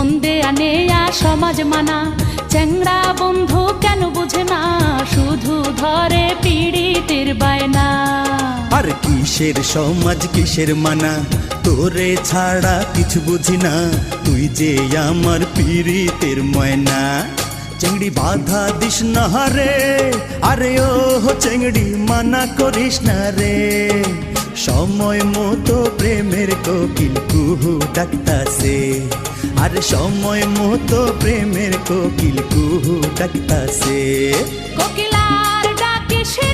মন দেয়া নেয়া সমাজ মানা, চ্যাংড়া বন্ধু কেন বুঝে না, শুধু ধরে পীড়িতের বায়না। আর কিসের সমাজ কিসের মানা, তোরে ছাড়া কিছু বুঝি না, তুই যে আমার পীড়িতের ময়না। চেংড়ি বাধা দিস না রে, আরে ও চেংড়ি মানা করিস না রে, সময় মতো প্রেমের কোকিল কুহু ডাকতাছে, আরে সময় মতো প্রেমের কোকিল কুহু ডাকতাছে। কোকিলার ডাকে সে